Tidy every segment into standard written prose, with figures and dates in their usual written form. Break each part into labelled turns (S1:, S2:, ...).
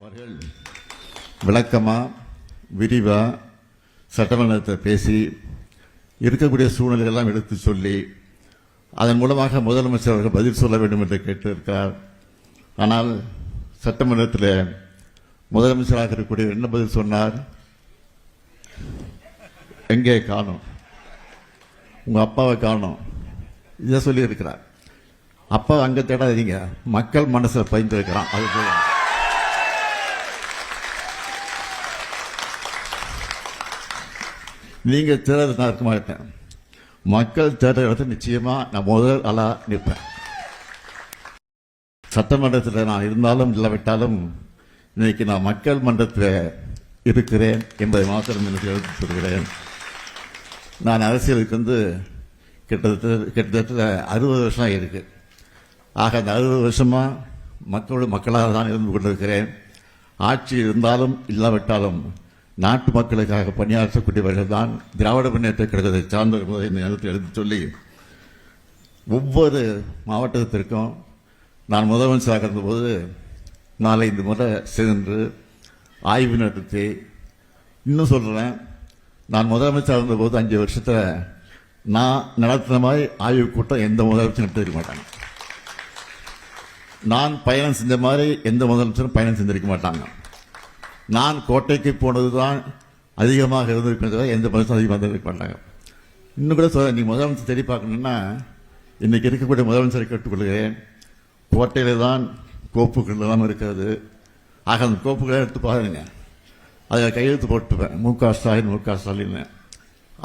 S1: அவர்கள் விளக்கமாக விரிவாக சட்டமன்றத்தை பேசி இருக்கக்கூடிய சூழ்நிலையெல்லாம் எடுத்து சொல்லி அதன் மூலமாக முதலமைச்சர் அவர்கள் பதில் சொல்ல வேண்டும் என்று கேட்டிருக்கிறார். ஆனால் சட்டமன்றத்தில் முதலமைச்சராக இருக்கக்கூடிய என்ன பதில் சொன்னார்? எங்கே காணோம், உங்கள் அப்பாவை காணோம், இதை சொல்லியிருக்கிறார். அப்பா அங்கே தேடாதீங்க, மக்கள் மனசில் பதிந்திருக்கிறான். அது போல நீங்கள் தேர்தல் நான் இருக்க மாட்டேன், மக்கள் தேர்தல் இடத்துல நிச்சயமாக நான் முதல் ஆளாக நிற்பேன். சட்டமன்றத்தில் நான் இருந்தாலும் இல்லாவிட்டாலும் இன்னைக்கு நான் மக்கள் மன்றத்தில் இருக்கிறேன் என்பதை மாத்திரம் எனக்கு எடுத்து சொல்கிறேன். நான் அரசியலுக்கு கிட்டத்தட்ட 60 வருஷம் இருக்கு. ஆக அந்த 60 வருஷமாக மக்களாக தான் இருந்து கொண்டிருக்கிறேன். ஆட்சி இருந்தாலும் இல்லாவிட்டாலும் நாட்டு மக்களுக்காக பணியாற்றக்கூடியவர்கள் தான் திராவிட முன்னேற்ற கழகத்தை சார்ந்தவர்கள் இந்த நேரத்தில் எடுத்து சொல்லி ஒவ்வொரு மாவட்டத்திற்கும் நான் முதலமைச்சராக இருந்தபோது 4-5 முறை சென்று ஆய்வு நடத்தி, இன்னும் சொல்கிறேன், நான் முதலமைச்சராக இருந்தபோது 5 வருஷத்தில் நான் நடத்தின மாதிரி ஆய்வு கூட்டம் எந்த முதலமைச்சரும் நடத்திருக்க மாட்டாங்க. நான் பயணம் செஞ்ச மாதிரி எந்த முதலமைச்சரும் பயணம் செஞ்சிருக்க மாட்டாங்க. நான் கோட்டைக்கு போனது தான் அதிகமாக இருந்திருக்கிறது, எந்த முதலமைச்சரும் அதிகமாக இருந்திருக்க மாட்டாங்க. இன்னும் கூட சொல்ல, நீங்கள் முதலமைச்சர் தேடி பார்க்கணுன்னா இன்றைக்கி இருக்கக்கூடிய முதலமைச்சரை கேட்டுக்கொள்கிறேன், கோட்டையில் தான் கோப்புகள் எல்லாம் இருக்கிறது. ஆக அந்த கோப்புகளை எடுத்து பாருங்க, அதில் கையெழுத்து போட்டுப்பேன், மு.க. ஸ்டாலின்.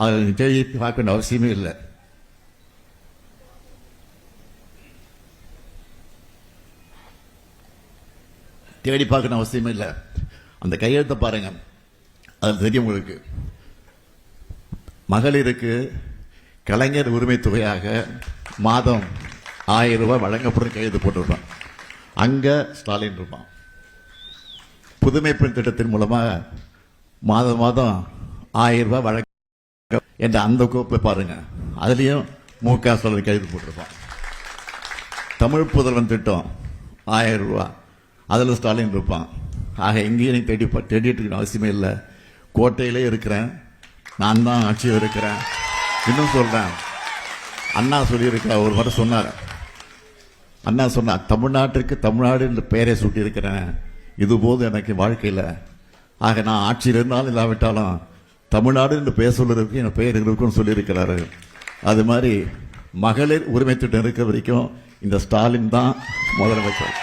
S1: அதில் தேடி பார்க்க வேண்டிய அவசியமே இல்லை. தேடி பார்க்கணும் அவசியமே இல்லை. அந்த கையெழுத்தை பாருங்க, அது தெரியும் உங்களுக்கு. மகளிருக்கு கலைஞர் உரிமை தொகையாக மாதம் 1000 ரூபாய் வழங்கப்படும் கையெழுத்து போட்டிருப்பான். அங்கே ஸ்டாலின் இருப்பான். புதுமை பெண் திட்டத்தின் மூலமாக மாதம் 1000 ரூபாய் வழங்க என்ற அந்த கோப்பை பாருங்க, அதுலேயும் மு.க. ஸ்டாலின் கையெழுத்து போட்டிருப்பான். தமிழ் புதல்வன் திட்டம் 1000 ரூபாய், அதில் ஸ்டாலின் இருப்பான். ஆக எங்கேயும் நீங்கள் தேடிட்டு இருக்க அவசியமே இல்லை. கோட்டையிலே இருக்கிறேன், நான் தான் ஆட்சியில் இருக்கிறேன். இன்னும் சொல்கிறேன், அண்ணா சொல்லியிருக்கிறார், ஒரு முறை சொன்னார். அண்ணா சொன்னார், தமிழ்நாட்டிற்கு தமிழ்நாடு என்ற பெயரை சூட்டியிருக்கிறேன், இதுபோது எனக்கு வாழ்க்கையில். ஆக நான் ஆட்சியில் இருந்தாலும் இல்லாவிட்டாலும் தமிழ்நாடு என்று பெயர் சொல்லுறதுக்கு என் பெயர் இருக்குன்னு சொல்லியிருக்கிறாரு. அது மாதிரி மகளிர் உரிமை திட்டம் இருக்க வரைக்கும் இந்த ஸ்டாலின் தான் முதலமைச்சர்.